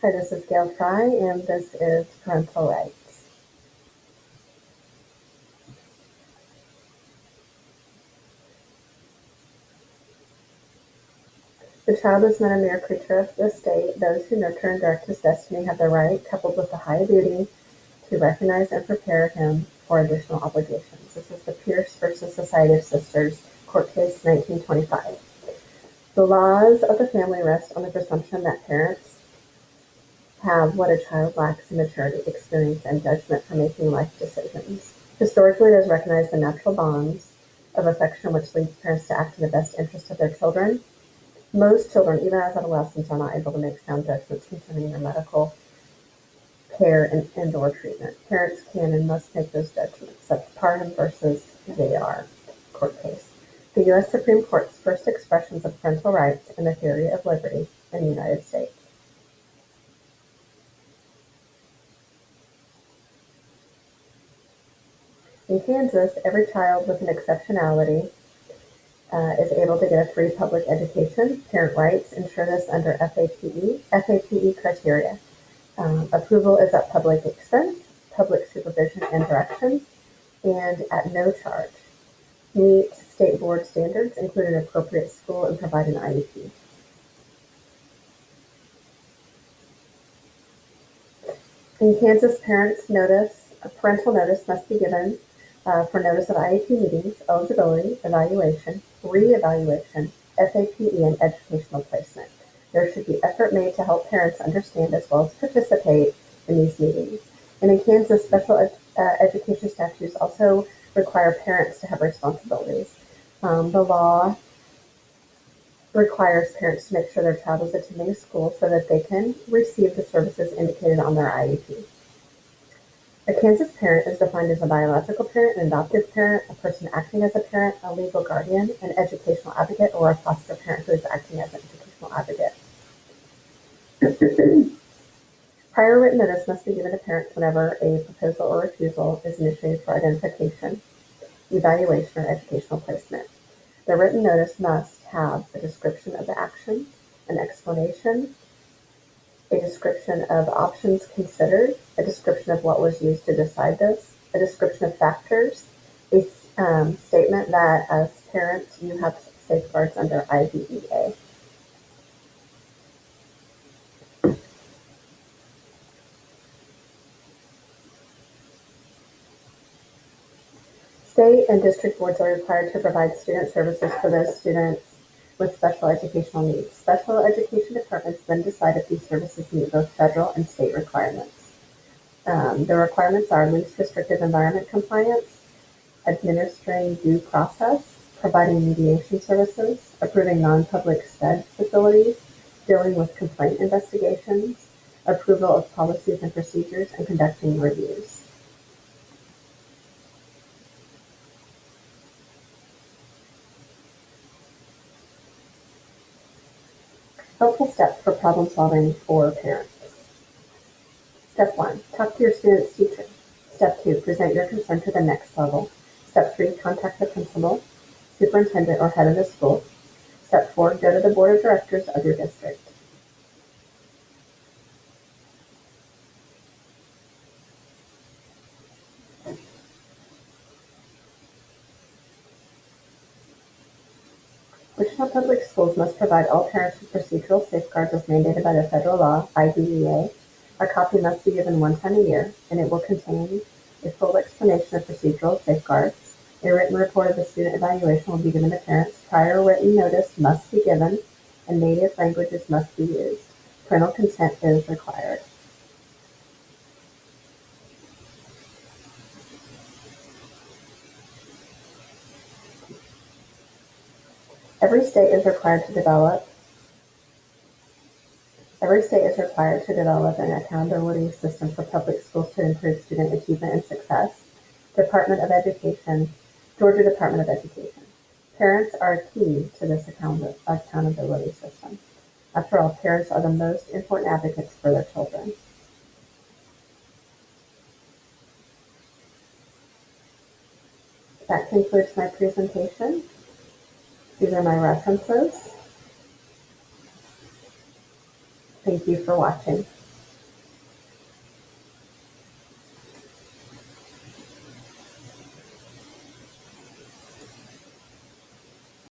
Hi, this is Gail Fry, and this is Parental Rights. The child is not a mere creature of the state. Those who nurture and direct his destiny have the right, coupled with the high duty, to recognize and prepare him for additional obligations. This is the Pierce versus Society of Sisters, court case 1925. The laws of the family rest on the presumption that parents have what a child lacks in maturity, experience, and judgment for making life decisions. Historically, it has recognized the natural bonds of affection which leads parents to act in the best interest of their children. Most children, even as adolescents, are not able to make sound judgments concerning their medical care and/or treatment. Parents can and must make those judgments. That's Parham versus JR court case. The U.S. Supreme Court's first expressions of parental rights and the theory of liberty in the United States. In Kansas, every child with an exceptionality is able to get a free public education. Parent rights ensure this under FAPE criteria. Approval is at public expense, public supervision and direction, and at no charge. Meet state board standards, include an appropriate school, and provide an IEP. In Kansas, parental notice must be given for notice of IEP meetings, eligibility, evaluation, reevaluation, FAPE, and educational placement. There should be effort made to help parents understand as well as participate in these meetings. And in Kansas, special education statutes also require parents to have responsibilities. The law requires parents to make sure their child is attending school so that they can receive the services indicated on their IEP. A Kansas parent is defined as a biological parent, an adoptive parent, a person acting as a parent, a legal guardian, an educational advocate, or a foster parent who is acting as an educational advocate. Prior written notice must be given to parents whenever a proposal or refusal is initiated for identification, evaluation, or educational placement. The written notice must have a description of the action, an explanation, a description of options considered, a description of what was used to decide this, a description of factors, a statement that as parents you have safeguards under IDEA. State and district boards are required to provide student services for those students with special educational needs. Special education departments then decide if these services meet both federal and state requirements. The requirements are least restrictive environment compliance, administering due process, providing mediation services, approving non-public SPED facilities, dealing with complaint investigations, approval of policies and procedures, and conducting reviews. Helpful steps for problem solving for parents. Step 1, talk to your student's teacher. Step 2, present your concern to the next level. Step 3, contact the principal, superintendent, or head of the school. Step 4, go to the board of directors of your district. Wichita Public Schools must provide all parents with procedural safeguards as mandated by the federal law, IDEA. A copy must be given one time a year, and it will contain a full explanation of procedural safeguards. A written report of the student evaluation will be given to parents. Prior written notice must be given, and native languages must be used. Parental consent is required. Every state is required to develop an accountability system for public schools to improve student achievement and success. Georgia Department of Education. Parents are key to this accountability system. After all, parents are the most important advocates for their children. That concludes my presentation. These are my references. Thank you for watching.